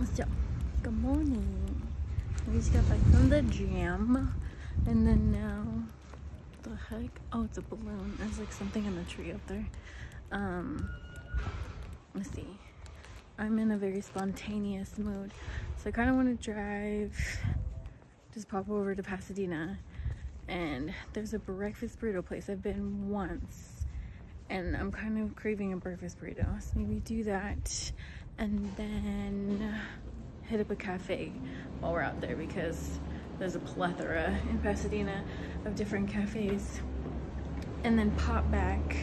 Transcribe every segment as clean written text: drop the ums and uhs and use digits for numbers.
What's up? Good morning. We just got back from the gym, and then now, what the heck? Oh, it's a balloon. There's like something in the tree up there. Let's see. I'm in a very spontaneous mood, so I kind of want to drive, just pop over to Pasadena, and there's a breakfast burrito place. I've been once, and I'm kind of craving a breakfast burrito, so maybe do that, and then hit up a cafe while we're out there, because there's a plethora in Pasadena of different cafes, and then pop back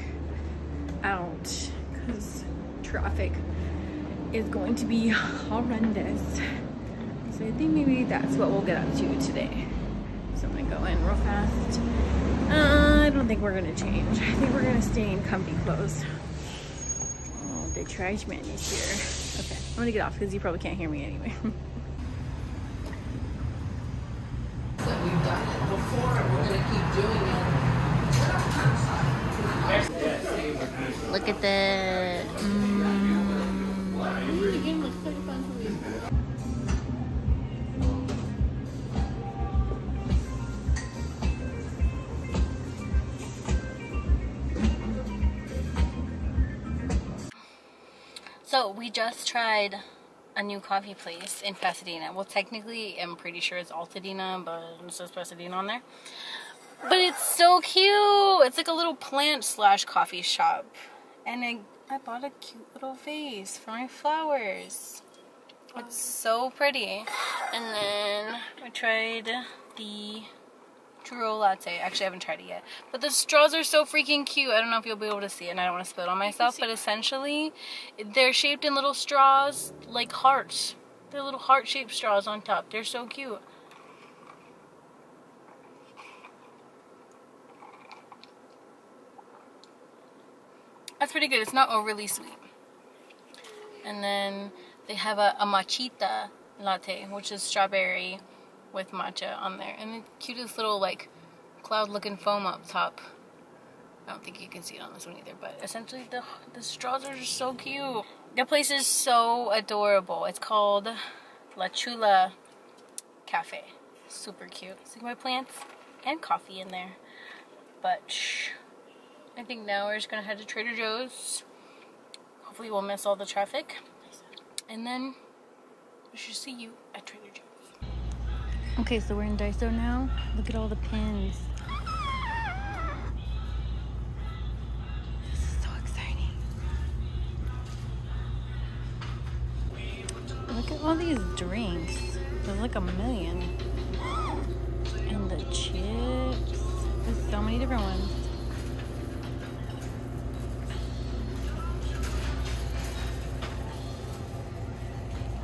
out because traffic is going to be horrendous. So I think maybe that's what we'll get up to today. So I'm gonna go in real fast. I don't think we're gonna change. I think we're gonna stay in comfy clothes. Oh, the trash man is here. Okay, I'm gonna get off because you probably can't hear me anyway. That we've done it before, and we're gonna keep doing it. Look at that. So we just tried a new coffee place in Pasadena. Well, technically, I'm pretty sure it's Altadena, but it says Pasadena on there. But it's so cute. It's like a little plant / coffee shop. And I bought a cute little vase for my flowers. It's so pretty. And then I tried the Churro latte. Actually, I haven't tried it yet. But the straws are so freaking cute. I don't know if you'll be able to see it, and I don't want to spill it on myself. But essentially, they're shaped in little straws, like hearts. They're little heart-shaped straws on top. They're so cute. That's pretty good. It's not overly sweet. And then they have a matchita latte, which is strawberry with matcha on there. And the cutest little like cloud looking foam up top. I don't think you can see it on this one either, but essentially the straws are just so cute. The place is so adorable. It's called La Chula Cafe. Super cute. See my plants and coffee in there. But I think now we're just gonna head to Trader Joe's. Hopefully we'll miss all the traffic. And then we should see you at Trader Joe's. Okay, so we're in Daiso now. Look at all the pins. This is so exciting. Look at all these drinks. There's like a million. And the chips. There's so many different ones.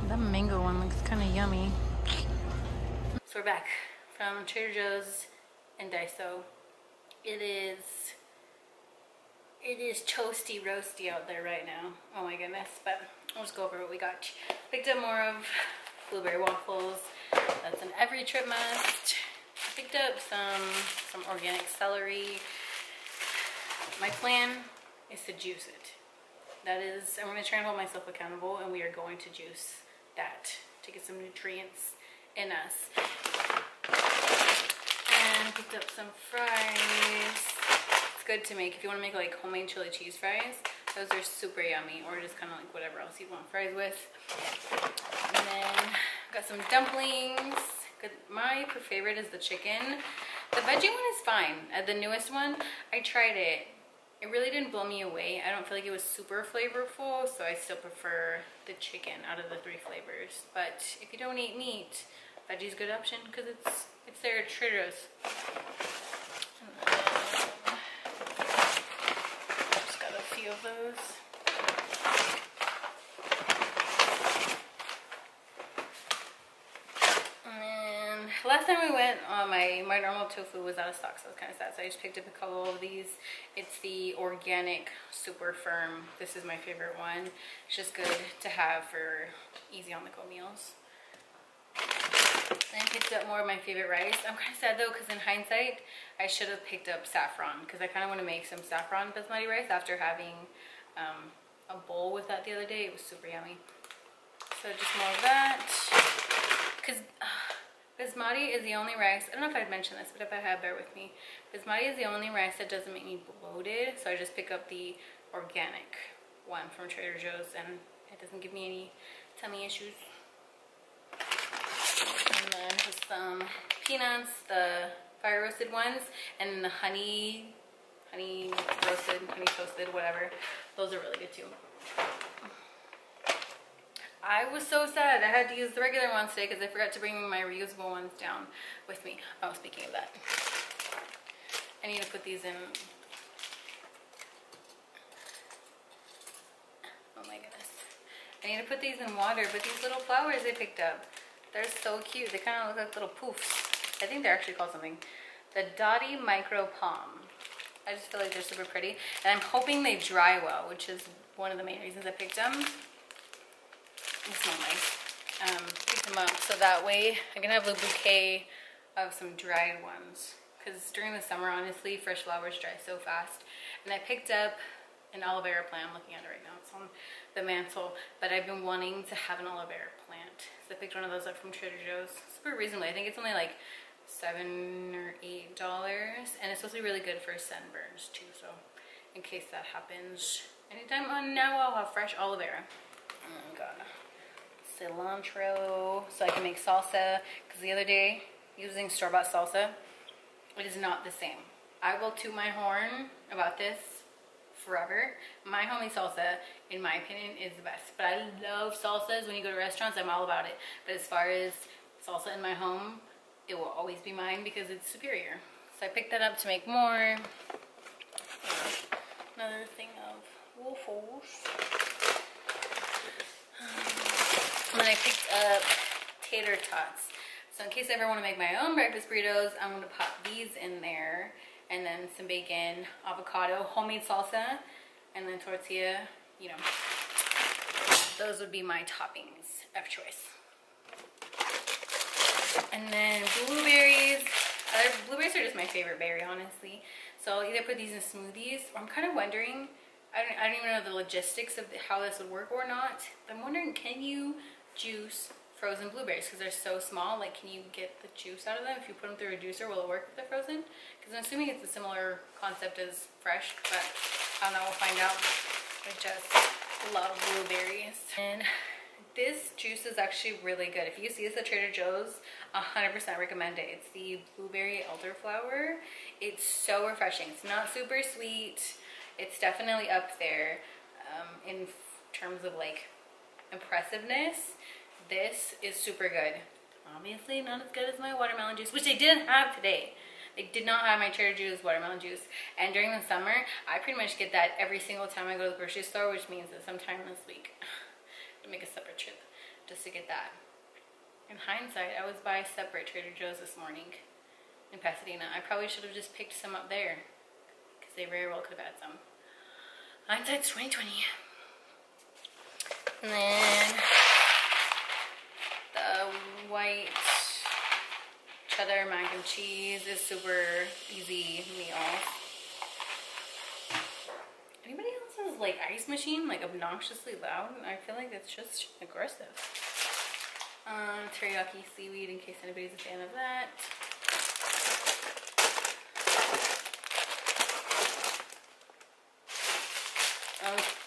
That mango one looks kind of yummy. So we're back from Trader Joe's and Daiso. It is toasty roasty out there right now. Oh my goodness, but I'll just go over what we got. Picked up more of blueberry waffles. That's an every trip must. I picked up some organic celery. My plan is to juice it. That is, I'm gonna try and hold myself accountable, and we are going to juice that to get some nutrients in us. And I picked up some fries. It's good to make if you want to make like homemade chili cheese fries. Those are super yummy, or just kind of like whatever else you want fries with. And then got some dumplings. Good. My favorite is the chicken. The veggie one is fine. The newest one, I tried it. It really didn't blow me away. I don't feel like it was super flavorful, so I still prefer the chicken out of the 3 flavors. But if you don't eat meat, veggie's a good option because it's there at Trader Joe's. Just got a few of those. Last time we went, my normal tofu was out of stock, so I was kind of sad. So I just picked up a couple of these. It's the organic super firm. This is my favorite one. It's just good to have for easy on the go meals. Then I picked up more of my favorite rice. I'm kind of sad though, because in hindsight, I should have picked up saffron, because I kind of want to make some saffron basmati rice after having a bowl with that the other day. It was super yummy. So just more of that. Because basmati is the only rice, I don't know if I'd mentioned this, but if I have, bear with me. Basmati is the only rice that doesn't make me bloated, so I just pick up the organic one from Trader Joe's, and it doesn't give me any tummy issues. And then just some peanuts, the fire roasted ones, and then the honey roasted, honey toasted, whatever. Those are really good too. I was so sad I had to use the regular ones today because I forgot to bring my reusable ones down with me. Oh, speaking of that, I need to put these in. Oh my goodness. I need to put these in water, but these little flowers I picked up, they're so cute. They kind of look like little poofs. I think they're actually called something. The Dotty Micro Palm. I just feel like they're super pretty. And I'm hoping they dry well, which is one of the main reasons I picked them. They smell nice. Pick them up so that way I can have a bouquet of some dried ones. Because during the summer, honestly, fresh flowers dry so fast. And I picked up an aloe vera plant. I'm looking at it right now. It's on the mantle. But I've been wanting to have an aloe vera plant. So I picked one of those up from Trader Joe's. Super reasonably. I think it's only like $7 or $8. And it's supposed to be really good for sunburns too. So in case that happens anytime on now, I'll have fresh aloe vera. Oh god. Cilantro. So I can make salsa. Because the other day, using store-bought salsa, it is not the same. I will toot my horn about this forever. My homemade salsa, in my opinion, is the best. But I love salsas. When you go to restaurants, I'm all about it. But as far as salsa in my home, it will always be mine because it's superior. So I picked that up to make more. Another thing of waffles. And then I picked up tater tots. So in case I ever want to make my own breakfast burritos, I'm going to pop these in there. And then some bacon, avocado, homemade salsa, and then tortilla, you know. Those would be my toppings of choice. And then blueberries. Blueberries are just my favorite berry, honestly. So I'll either put these in smoothies, or I'm kind of wondering, I don't even know the logistics of how this would work or not. But I'm wondering, can you juice frozen blueberries? Because they're so small, like can you get the juice out of them? If you put them through a juicer, will it work if they're frozen? Because I'm assuming it's a similar concept as fresh, but I don't know, we'll find out. I just love blueberries. And this juice is actually really good. If you see this at Trader Joe's, 100% recommend it. It's the blueberry elderflower. It's so refreshing. It's not super sweet. It's definitely up there in terms of like impressiveness. This is super good. Obviously not as good as my watermelon juice, which they didn't have today. They did not have my Trader Joe's watermelon juice. And during the summer, I pretty much get that every single time I go to the grocery store, which means that sometime this week, to make a separate trip just to get that. In hindsight, I was by separate Trader Joe's this morning in Pasadena. I probably should have just picked some up there because they very well could have had some. Hindsight's 2020. And then the white cheddar mac and cheese is super easy meal. Anybody else's like ice machine like obnoxiously loud? I feel like it's just aggressive. Teriyaki seaweed, in case anybody's a fan of that.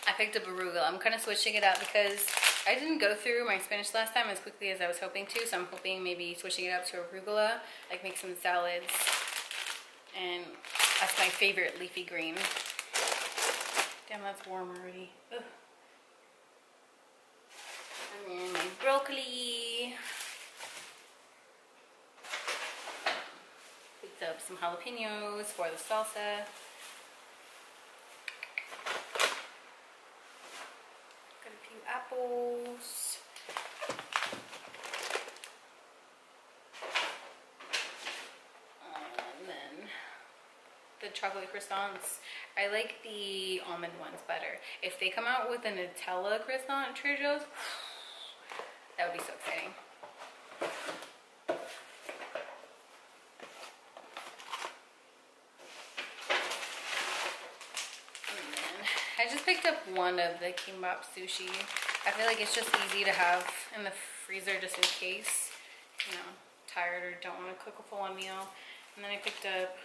I picked up arugula. I'm kind of switching it up because I didn't go through my spinach last time as quickly as I was hoping to, so I'm hoping maybe switching it up to arugula, like make some salads. And that's my favorite leafy green. Damn, that's warm already. Ugh. And then my broccoli. Picked up some jalapenos for the salsa. Got a few apples. And then the chocolate croissants. I like the almond ones better. If they come out with a Nutella croissant at Trader Joe's, that would be so exciting. And then I just picked up one of the kimbap sushi. I feel like it's just easy to have in the freezer just in case, you know, tired or don't want to cook a full-on meal. And then I picked up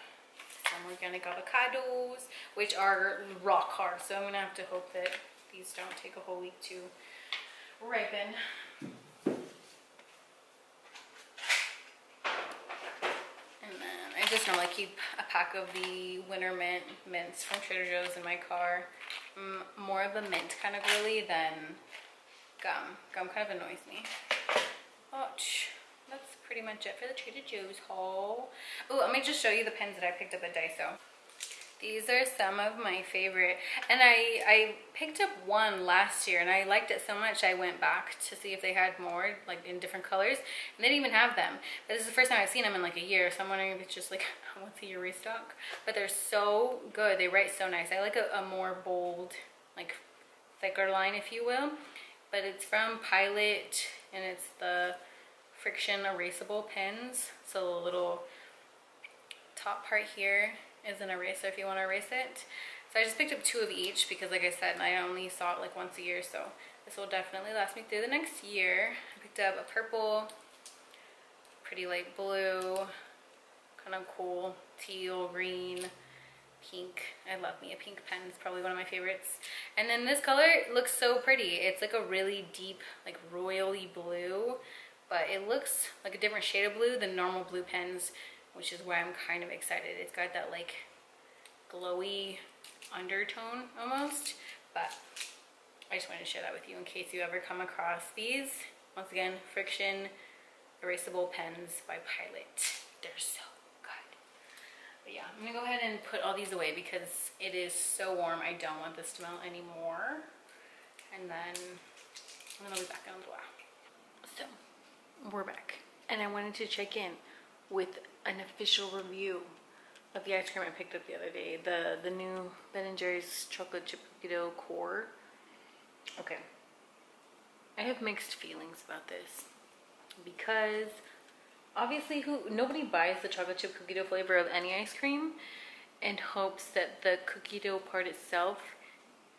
some organic avocados, which are rock hard, so I'm gonna have to hope that these don't take a whole week to ripen. And then I just normally keep a pack of the winter mints from Trader Joe's in my car. More of a mint kind of girly than gum. Gum kind of annoys me. Ouch. That's pretty much it for the Trader Joe's haul. Oh, let me just show you the pens that I picked up at Daiso. These are some of my favorite, and I picked up one last year and I liked it so much I went back to see if they had more, like in different colors, and they didn't even have them. But this is the first time I've seen them in like a year, so I'm wondering if it's just like once a year restock. But they're so good, they write so nice. I like a more bold, like thicker line, if you will. But it's from Pilot, and it's the friction erasable pens. So the little top part here is an eraser if you want to erase it. So I just picked up 2 of each because, like I said, I only saw it like once a year, so this will definitely last me through the next year. I picked up a purple, pretty light blue, kind of cool teal, green, pink. I love me a pink pen. It's probably one of my favorites. And then this color looks so pretty. It's like a really deep, like royally blue, but it looks like a different shade of blue than normal blue pens, which is why I'm kind of excited. It's got that like glowy undertone almost, but I just wanted to share that with you in case you ever come across these. Once again, friction erasable pens by Pilot. They're so good. But yeah, I'm gonna go ahead and put all these away because it is so warm. I don't want this to melt anymore. And then I'm gonna be back in a little while. So we're back, and I wanted to check in with an official review of the ice cream I picked up the other day, the new Ben & Jerry's chocolate chip cookie dough core. Okay, I have mixed feelings about this because obviously nobody buys the chocolate chip cookie dough flavor of any ice cream and hopes that the cookie dough part itself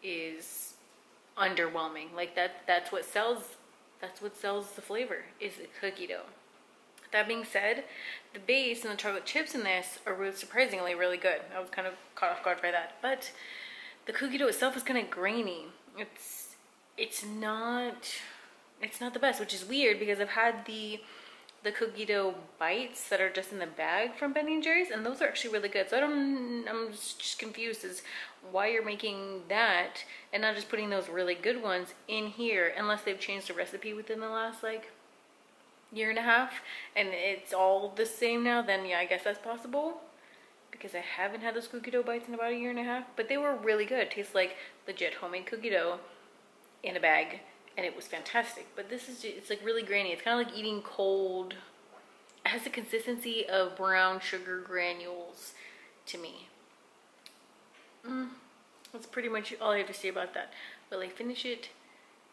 is underwhelming. Like that's what sells the flavor, is the cookie dough. That being said, the base and the chocolate chips in this are really surprisingly really good. I was kind of caught off guard by that. But the cookie dough itself is kind of grainy. It's not the best, which is weird because I've had the cookie dough bites that are just in the bag from Ben & Jerry's, and those are actually really good. So I'm just confused as why you're making that and not just putting those really good ones in here, unless they've changed the recipe within the last like year and a half and it's all the same now. Then yeah, I guess that's possible because I haven't had those cookie dough bites in about a year and a half, but they were really good. It tastes like legit homemade cookie dough in a bag, and it was fantastic. But this is it's like really grainy. It's kind of like eating cold. It has the consistency of brown sugar granules to me. That's pretty much all I have to say about that. Will I finish it?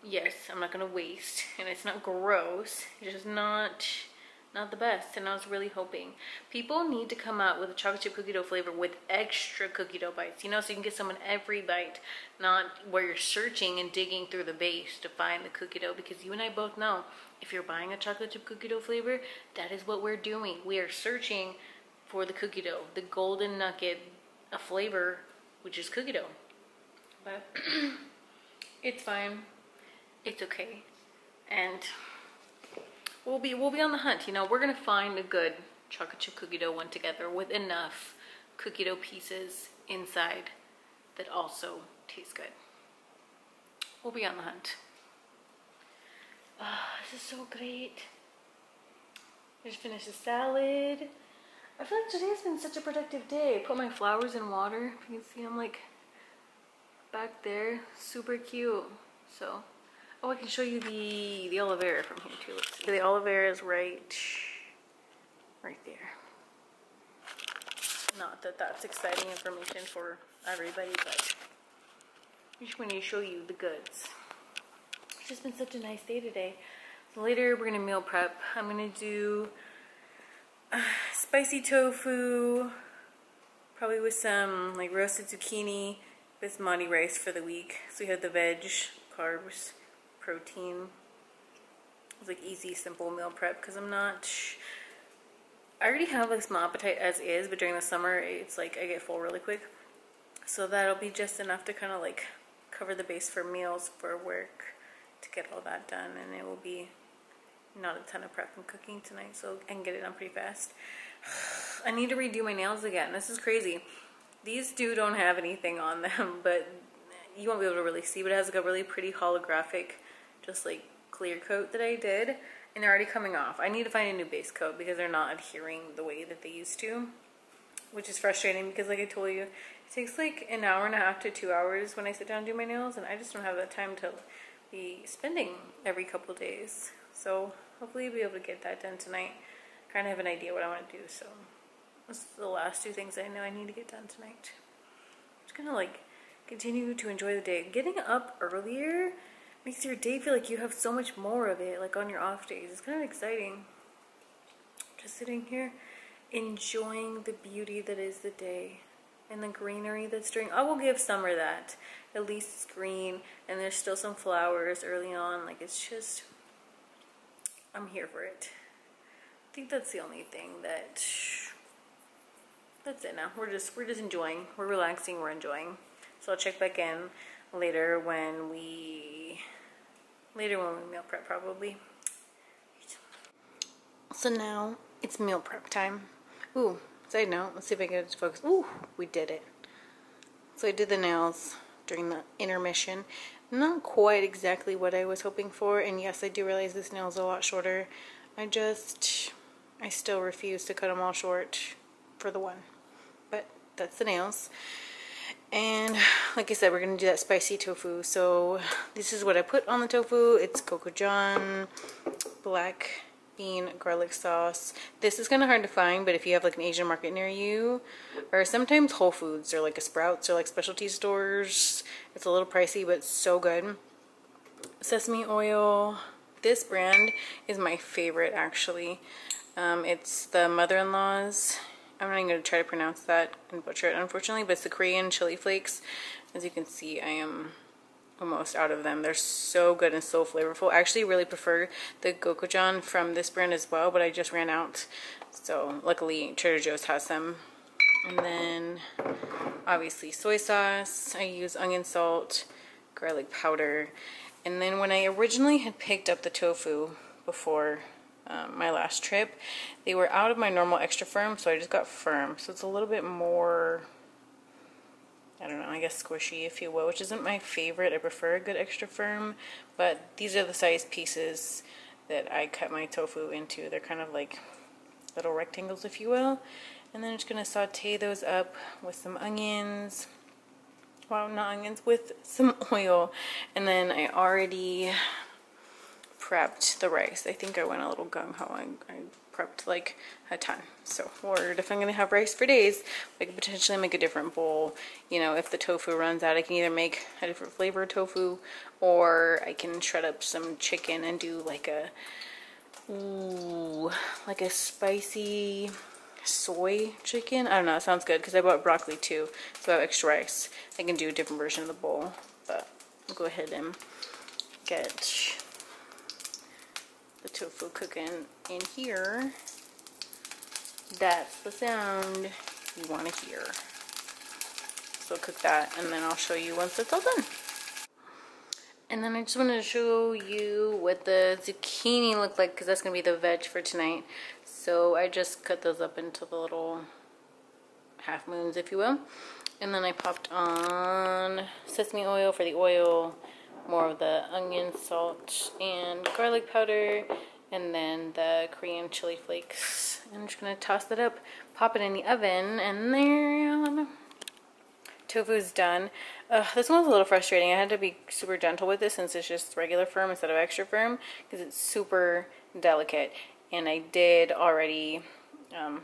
Yes, I'm not gonna waste, and it's not gross. It's just not the best. And I was really hoping people need to come out with a chocolate chip cookie dough flavor with extra cookie dough bites, you know, so you can get some in every bite, not where you're searching and digging through the base to find the cookie dough. Because you and I both know, if you're buying a chocolate chip cookie dough flavor, that is what we're doing. We are searching for the cookie dough, the golden nugget of flavor, which is cookie dough. But it's fine. It's okay, and we'll be on the hunt. You know, we're gonna find a good chocolate chip cookie dough one together with enough cookie dough pieces inside that also taste good. We'll be on the hunt. This is so great. I just finished a salad. I feel like today's been such a productive day. I put my flowers in water. If you can see them like back there, super cute. So. Oh, I can show you the aloe vera from here too. Let's see. The aloe vera is right there. Not that that's exciting information for everybody, but I just want to show you the goods. It's just been such a nice day today. So later we're gonna meal prep. I'm gonna do spicy tofu, probably with some like roasted zucchini, basmati rice for the week. So we have the veg, carbs, protein. It's like easy, simple meal prep because I'm not. I already have a small appetite as is, but during the summer, it's like I get full really quick. So that'll be just enough to kind of like cover the base for meals for work to get all that done, and it will be not a ton of prep and cooking tonight, so I can get it done pretty fast. I need to redo my nails again. This is crazy. These don't have anything on them, but you won't be able to really see, but it has like a really pretty holographic, just like clear coat that I did, and they're already coming off. I need to find a new base coat because they're not adhering the way that they used to, which is frustrating because like I told you, it takes like an hour and a half to 2 hours when I sit down and do my nails, and I just don't have that time to be spending every couple days. So hopefully I'll be able to get that done tonight. Kind of have an idea what I want to do, so those are the last 2 things I know I need to get done tonight. I'm just gonna like continue to enjoy the day. Getting up earlier makes your day feel like you have so much more of it, like on your off days. It's kind of exciting. Just sitting here, enjoying the beauty that is the day and the greenery that's during. I will give summer that. At least it's green and there's still some flowers early on. Like it's just, I'm here for it. I think that's the only thing that's it now. We're just enjoying. We're relaxing, we're enjoying. So I'll check back in later when we meal prep probably. So now it's meal prep time. Ooh, side note, let's see if I can get it to focus. Ooh, we did it. So I did the nails during the intermission. Not quite exactly what I was hoping for, and yes, I do realize this nail is a lot shorter. I still refuse to cut them all short for the one. But that's the nails. And like I said, we're going to do that spicy tofu. So this is what I put on the tofu. It's gochujang, black bean garlic sauce. This is kind of hard to find, but if you have like an Asian market near you, or sometimes Whole Foods or like a Sprouts or like specialty stores, it's a little pricey, but it's so good. Sesame oil. This brand is my favorite actually. It's the mother-in-law's. I'm not even going to try to pronounce that and butcher it, unfortunately, but it's the Korean chili flakes. As you can see, I am almost out of them. They're so good and so flavorful. I actually really prefer the gochujang from this brand as well, but I just ran out. So luckily, Trader Joe's has them. And then, obviously, soy sauce. I use onion salt, garlic powder. And then when I originally had picked up the tofu before my last trip, they were out of my normal extra firm, so I just got firm. So it's a little bit more, I don't know, I guess squishy, if you will, which isn't my favorite. I prefer a good extra firm, but these are the size pieces that I cut my tofu into. They're kind of like little rectangles, if you will. And then I'm just going to saute those up with some onions. Well, not onions, with some oil. And then I already prepped the rice. I think I went a little gung-ho. I prepped like a ton. So we're definitely going to have rice for days. I could potentially make a different bowl. You know, if the tofu runs out, I can either make a different flavor tofu, or I can shred up some chicken and do like a, ooh, like a spicy soy chicken. I don't know, it sounds good because I bought broccoli too, so I have extra rice. I can do a different version of the bowl, but I'll go ahead and get the tofu cooking in here. That's the sound you want to hear. So cook that, and then I'll show you once it's all done. And then I just wanted to show you what the zucchini look like, because that's going to be the veg for tonight. So I just cut those up into the little half moons, if you will. And then I popped on sesame oil for the oil, more of the onion, salt, and garlic powder, and then the Korean chili flakes. And I'm just going to toss that up, pop it in the oven, and there, tofu's done. This one was a little frustrating. I had to be super gentle with this since it's just regular firm instead of extra firm, because it's super delicate. And I did already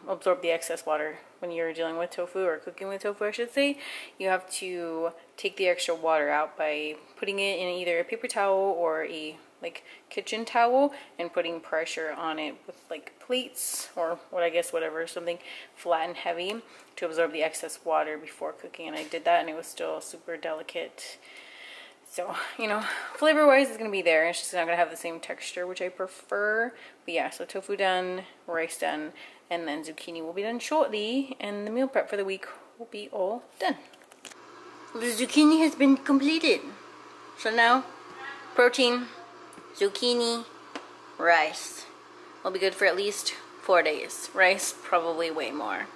absorb the excess water. When you're dealing with tofu, or cooking with tofu I should say, you have to take the extra water out by putting it in either a paper towel or a like kitchen towel and putting pressure on it with like plates or what, I guess whatever, something flat and heavy to absorb the excess water before cooking. And I did that, and it was still super delicate. So, you know, flavor-wise it's gonna be there. It's just not gonna have the same texture, which I prefer. But yeah, so tofu done, rice done, and then zucchini will be done shortly, and the meal prep for the week will be all done. The zucchini has been completed. So now, protein, zucchini, rice. Will be good for at least 4 days. Rice, probably way more.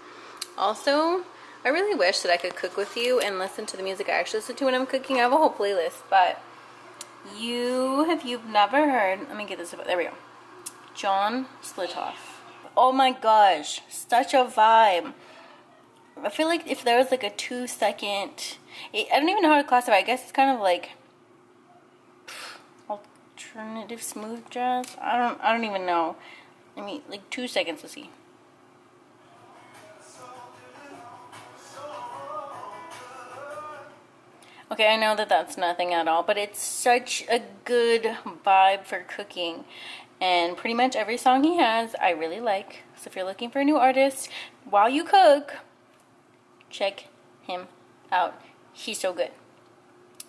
Also, I really wish that I could cook with you and listen to the music I actually listen to when I'm cooking. I have a whole playlist, but if you've never heard, let me get this, there we go. John Slitoff. Oh my gosh, such a vibe. I feel like if there was like a 2-second, I don't even know how to classify. I guess it's kind of like alternative smooth jazz. I don't even know. I mean, like 2 seconds to see. Okay, I know that that's nothing at all, but it's such a good vibe for cooking. And pretty much every song he has, I really like. So if you're looking for a new artist, while you cook, check him out. He's so good.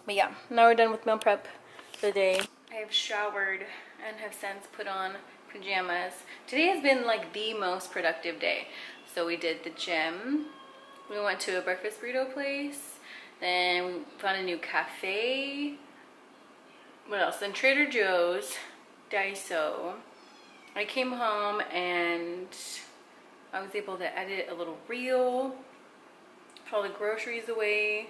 But yeah, now we're done with meal prep for the day. I have showered and have since put on pajamas. Today has been like the most productive day. So we did the gym. We went to a breakfast burrito place. Then we found a new cafe. What else? Then Trader Joe's, Daiso. I came home and I was able to edit a little reel, put all the groceries away,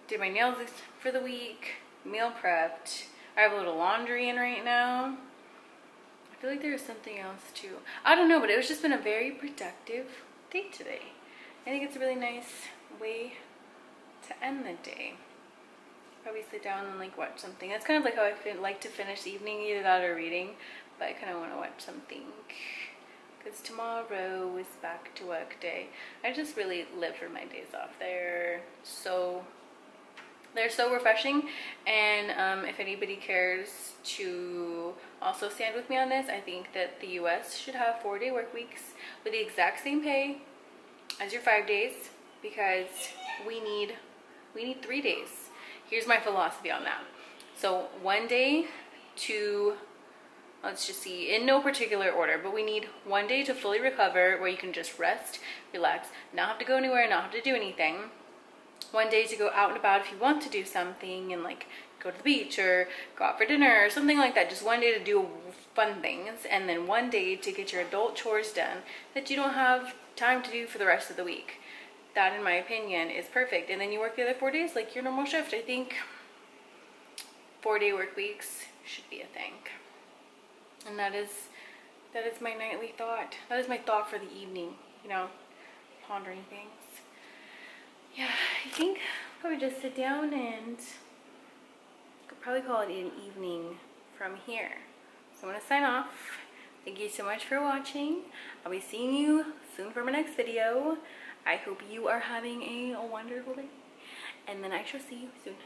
did my nails for the week, meal prepped. I have a little laundry in right now. I feel like there was something else too. I don't know, but it was just been a very productive day today. I think it's a really nice way to end the day. Probably sit down and like watch something. That's kind of like how I like to finish the evening, either that or reading. But I kind of want to watch something because tomorrow is back to work day. I just really live for my days off. They're so refreshing. And if anybody cares to also stand with me on this, I think that the US should have 4-day work weeks with the exact same pay as your 5 days, because we need 3 days. Here's my philosophy on that. So 1 day to, let's just see, in no particular order, but we need 1 day to fully recover, where you can just rest, relax, not have to go anywhere, not have to do anything. 1 day to go out and about if you want to do something, and like go to the beach or go out for dinner or something like that. Just 1 day to do fun things, and then 1 day to get your adult chores done that you don't have time to do for the rest of the week. That, in my opinion, is perfect. And then you work the other 4 days like your normal shift. I think 4-day work weeks should be a thing. And that is my nightly thought. That is my thought for the evening, you know, pondering things. Yeah, I think I'll probably just sit down and could probably call it an evening from here. So I'm gonna sign off. Thank you so much for watching. I'll be seeing you soon for my next video. I hope you are having a wonderful day, and then I shall see you soon.